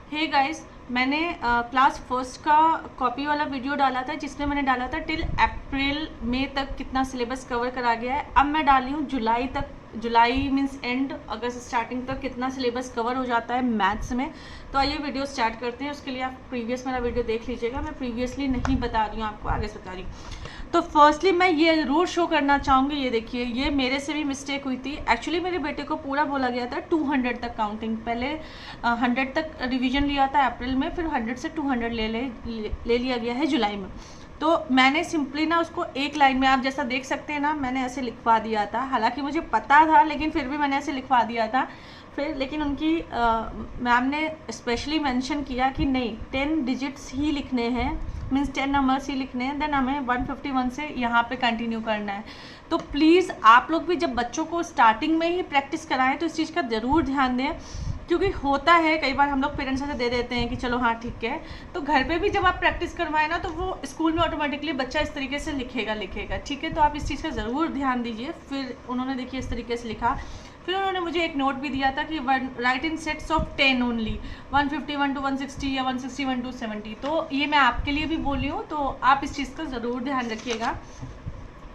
Hey guys, मैंने class first का copy वाला वीडियो डाला था जिसमें मैंने डाला था टिल अप्रैल मई तक कितना सिलेबस कवर करा गया है। अब मैं डाली हूँ जुलाई तक, जुलाई मीन्स एंड अगस्त स्टार्टिंग तक कितना सिलेबस कवर हो जाता है मैथ्स में। तो आइए वीडियो स्टार्ट करते हैं। उसके लिए आप प्रीवियस मेरा वीडियो देख लीजिएगा, मैं प्रीवियसली नहीं बता रही हूँ, आपको आगे से बता रही हूँ। तो फर्स्टली मैं ये ज़रूर शो करना चाहूँगी, ये देखिए, ये मेरे से भी मिस्टेक हुई थी। एक्चुअली मेरे बेटे को पूरा बोला गया था 200 तक काउंटिंग, पहले 100 तक रिवीजन लिया था अप्रैल में, फिर 100 से 200 ले लिया गया है जुलाई में। तो मैंने सिंपली ना उसको एक लाइन में, आप जैसा देख सकते हैं ना, मैंने ऐसे लिखवा दिया था। हालांकि मुझे पता था लेकिन फिर भी मैंने ऐसे लिखवा दिया था। फिर लेकिन उनकी मैम ने स्पेशली मेंशन किया कि नहीं, 10 डिजिट्स ही लिखने हैं, मीन्स 10 नंबर्स ही लिखने हैं, देन हमें 151 से यहाँ पे कंटिन्यू करना है। तो प्लीज़ आप लोग भी जब बच्चों को स्टार्टिंग में ही प्रैक्टिस कराएं तो इस चीज़ का ज़रूर ध्यान दें, क्योंकि होता है कई बार हम लोग पेरेंट्स से दे देते हैं कि चलो हाँ ठीक है, तो घर पे भी जब आप प्रैक्टिस करवाएं ना तो वो स्कूल में ऑटोमेटिकली बच्चा इस तरीके से लिखेगा, ठीक है। तो आप इस चीज़ का ज़रूर ध्यान दीजिए। फिर उन्होंने देखिए इस तरीके से लिखा। फिर उन्होंने मुझे एक नोट भी दिया था कि write in sets of 10 only, 151 to 160 या 161 टू 70। तो ये मैं आपके लिए भी बोली हूँ, तो आप इस चीज़ का ज़रूर ध्यान रखिएगा।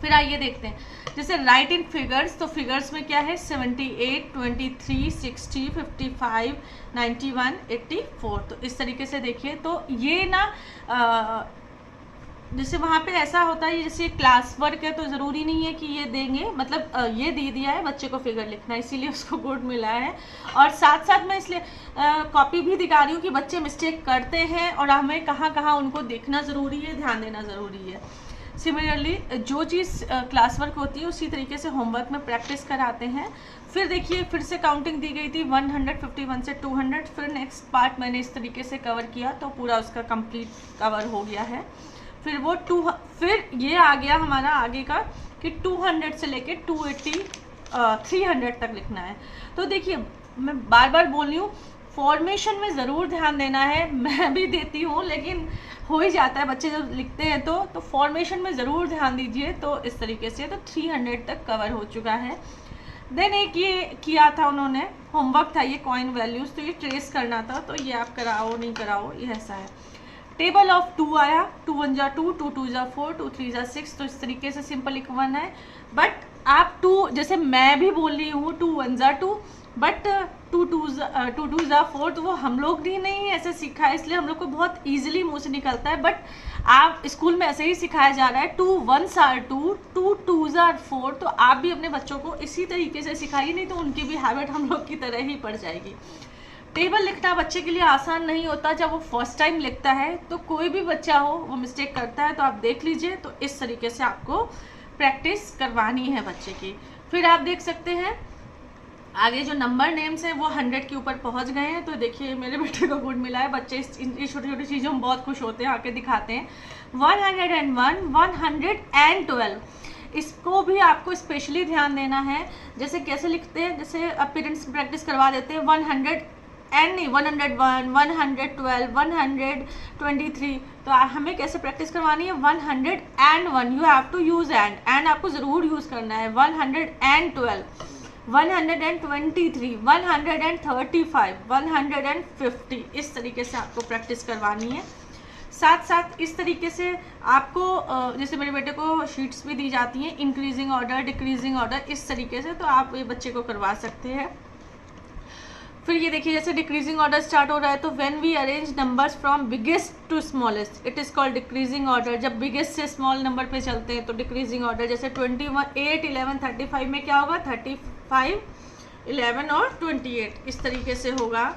फिर आइए देखते हैं, जैसे राइट इन फिगर्स, तो फिगर्स में क्या है 78, 23, 60, 55, 91, 84। तो इस तरीके से देखिए। तो ये ना जैसे वहाँ पे ऐसा होता है, जैसे क्लास वर्क है तो ज़रूरी नहीं है कि ये देंगे, मतलब ये दे दिया है बच्चे को फिगर लिखना, इसीलिए उसको गुड मिला है। और साथ साथ मैं इसलिए कॉपी भी दिखा रही हूँ कि बच्चे मिस्टेक करते हैं और हमें कहाँ कहाँ उनको देखना ज़रूरी है, ध्यान देना ज़रूरी है। सिमिलरली जो चीज़ क्लास वर्क होती है उसी तरीके से होमवर्क में प्रैक्टिस कराते हैं। फिर देखिए, फिर से काउंटिंग दी गई थी 151 से 200। फिर नेक्स्ट पार्ट मैंने इस तरीके से कवर किया तो पूरा उसका कंप्लीट कवर हो गया है। फिर वो फिर ये आ गया हमारा आगे का कि 200 से लेके 280 300 तक लिखना है। तो देखिए, मैं बार बार बोल रही हूँ, फॉर्मेशन में ज़रूर ध्यान देना है। मैं भी देती हूँ लेकिन हो ही जाता है, बच्चे जब लिखते हैं तो फॉर्मेशन में ज़रूर ध्यान दीजिए। तो इस तरीके से तो 300 तक कवर हो चुका है। देन एक ये किया था उन्होंने, होमवर्क था ये, कॉइन वैल्यूज़, तो ये ट्रेस करना था। तो ये आप कराओ नहीं कराओ, ये ऐसा है। टेबल ऑफ 2 आया, 2 1 जा 2, 2 2 जा 4, 2 3 जा 6। तो इस तरीके से सिंपल लिखवाना है। बट आप 2, जैसे मैं भी बोल रही हूँ 2 1 जा 2, बट 2 2 जा 4, तो वो हम लोग भी नहीं ऐसे सीखा है, इसलिए हम लोग को बहुत ईजिली मुँह से निकलता है। बट आप स्कूल में ऐसे ही सिखाया जा रहा है 2 1 आर 2, 2 2 आर 4। तो आप भी अपने बच्चों को इसी तरीके से सिखाइए, नहीं तो उनकी भी हैबिट हम लोग की तरह ही पड़ जाएगी। टेबल लिखना बच्चे के लिए आसान नहीं होता। जब वो फर्स्ट टाइम लिखता है तो कोई भी बच्चा हो वो मिस्टेक करता है, तो आप देख लीजिए। तो इस तरीके से आपको प्रैक्टिस करवानी है बच्चे की। फिर आप देख सकते हैं आगे जो नंबर नेम्स हैं वो 100 के ऊपर पहुंच गए हैं। तो देखिए मेरे बेटे को गुड मिला है। बच्चे ये छोटी छोटी चीज़ों में बहुत खुश होते हैं, आके दिखाते हैं। 101, 112, इसको भी आपको स्पेशली ध्यान देना है। जैसे कैसे लिखते हैं, जैसे अब पेरेंट्स प्रैक्टिस करवा देते हैं 100 एंड नहीं, 101, 112, 123। तो हमें कैसे प्रैक्टिस करवानी है, 101, you have to use and आपको ज़रूर यूज़ करना है। 112, 123, 135, 150, इस तरीके से आपको प्रैक्टिस करवानी है। साथ साथ इस तरीके से आपको जैसे मेरे बेटे को शीट्स भी दी जाती हैं, इंक्रीजिंग ऑर्डर, डिक्रीजिंग ऑर्डर, इस तरीके से, तो आप ये बच्चे को करवा सकते हैं। फिर ये देखिए, जैसे डिक्रीजिंग ऑर्डर स्टार्ट हो रहा है तो when we arrange numbers from biggest to smallest it is called decreasing order. जब बिगेस्ट से स्मॉल नंबर पे चलते हैं तो डिक्रीजिंग ऑर्डर। जैसे 21, 8, 11, 35 में क्या होगा, 35, 11 और 28, इस तरीके से होगा।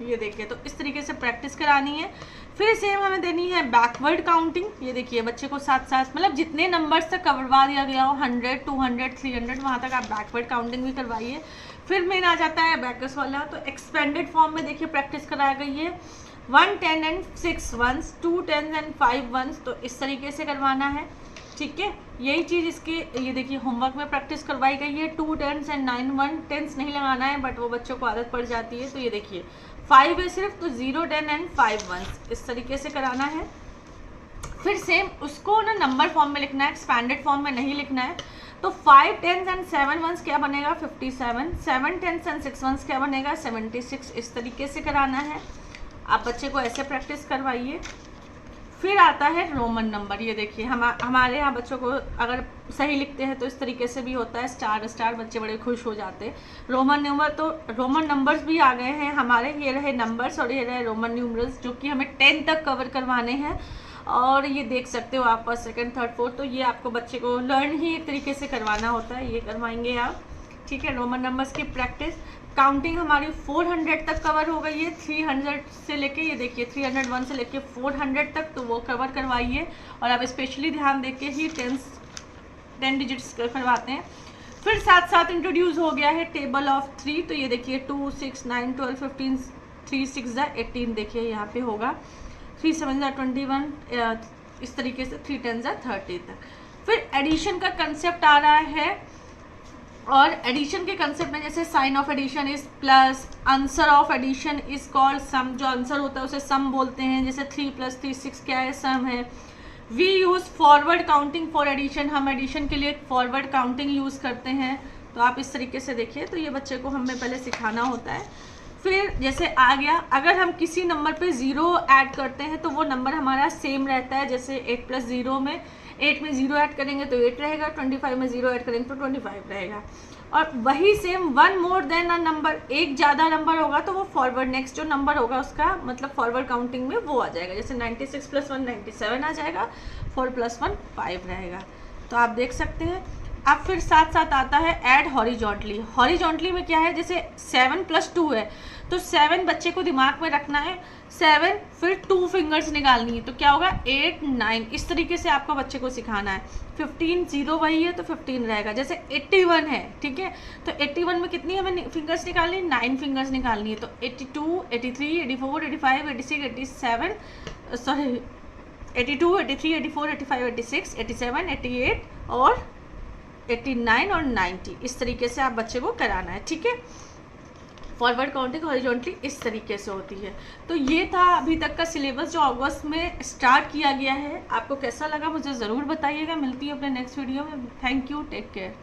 ये देखिए, तो इस तरीके से प्रैक्टिस करानी है। फिर सेम हमें देनी है बैकवर्ड काउंटिंग। ये देखिए, बच्चे को साथ साथ, मतलब जितने नंबर्स तक करवा दिया गया हो, 100, 200, 300, वहाँ तक आप बैकवर्ड काउंटिंग भी करवाइए। फिर मेन आ जाता है बैकर्स वाला। तो एक्सपेंडेड फॉर्म में देखिए प्रैक्टिस कराई गई है 1 10 एंड 6 1s, 2 10 एंड 5 1s। तो इस तरीके से करवाना है, ठीक है। यही चीज़ इसके, ये देखिए होमवर्क में प्रैक्टिस करवाई गई है 2 10s एंड 9 1। 10s नहीं लगाना है, बट वो बच्चों को आदत पड़ जाती है। तो ये देखिए 5 है सिर्फ, तो 0 10 एंड 5 1s, इस तरीके से कराना है। फिर सेम उसको ना नंबर फॉर्म में लिखना है, एक्सपैंडेड फॉर्म में नहीं लिखना है। तो 5 10s एंड 7 1s क्या बनेगा 57, 7 10s एंड 6 1s क्या बनेगा 76। इस तरीके से कराना है, आप बच्चे को ऐसे प्रैक्टिस करवाइए। फिर आता है रोमन नंबर। ये देखिए हमारे यहाँ बच्चों को अगर सही लिखते हैं तो इस तरीके से भी होता है, स्टार स्टार, बच्चे बड़े खुश हो जाते हैं। रोमन नंबर, तो रोमन नंबर्स भी आ गए हैं हमारे। ये रहे नंबर्स और ये रहे रोमन न्यूमरल्स, जो कि हमें 10 तक कवर करवाने हैं। और ये देख सकते हो आप फर्स्ट सेकंड थर्ड फोर्थ, तो ये आपको बच्चे को लर्न ही एक तरीके से करवाना होता है, ये करवाएंगे आप। ठीक है, रोमन नंबर्स की प्रैक्टिस। काउंटिंग हमारी 400 तक कवर हो गई है, 300 से लेके, ये देखिए 301 से लेके 400 तक, तो वो कवर करवाइए। और आप स्पेशली ध्यान देके ही 10 डिजिट्स करवाते हैं। फिर साथ साथ इंट्रोड्यूस हो गया है टेबल ऑफ 3, तो ये देखिए 2 6 9 12 15 3 6 18, देखिए यहाँ पे होगा 3 7 21, इस तरीके से 3 10 30 तक। फिर एडिशन का कंसेप्ट आ रहा है, और एडिशन के कंसेप्ट में जैसे sign of addition is plus, answer of addition is called sum, जो आंसर होता है उसे सम बोलते हैं। जैसे 3 + 3 6 क्या है, सम है। We use forward counting for addition, हम एडिशन के लिए फॉरवर्ड काउंटिंग यूज़ करते हैं। तो आप इस तरीके से देखिए, तो ये बच्चे को हमें पहले सिखाना होता है। फिर जैसे आ गया, अगर हम किसी नंबर पे 0 ऐड करते हैं तो वो नंबर हमारा सेम रहता है। जैसे 8 + 0 में 8 में 0 ऐड करेंगे तो 8 रहेगा, 25 में 0 ऐड करेंगे तो 25 रहेगा। और वही same 1 more than a number, एक ज़्यादा नंबर होगा तो वो फॉरवर्ड नेक्स्ट जो नंबर होगा उसका मतलब फॉरवर्ड काउंटिंग में वो आ जाएगा। जैसे 96 + 1 97 आ जाएगा, 4 + 1 5 रहेगा। तो आप देख सकते हैं। अब फिर साथ साथ आता है ऐड हॉरिजॉन्टली। हॉरिजॉन्टली में क्या है, जैसे 7 + 2 है, तो 7 बच्चे को दिमाग में रखना है, 7 फिर 2 फिंगर्स निकालनी है, तो क्या होगा 8 9, इस तरीके से आपको बच्चे को सिखाना है। 15 0 वही है तो 15 रहेगा। जैसे 81 है, ठीक है, तो 81 में कितनी हमें फिंगर्स निकालनी है, 9 फिंगर्स निकालनी है। तो 82 83 84 85 86 87, सॉरी 82 83 84 85 86 87 88 और 89 और 90, इस तरीके से आप बच्चे को कराना है। ठीक है, फॉरवर्ड काउंटिंग हॉरिजॉन्टली इस तरीके से होती है। तो ये था अभी तक का सिलेबस जो अगस्त में स्टार्ट किया गया है। आपको कैसा लगा मुझे ज़रूर बताइएगा। मिलती है अपने नेक्स्ट वीडियो में। Thank you, take care.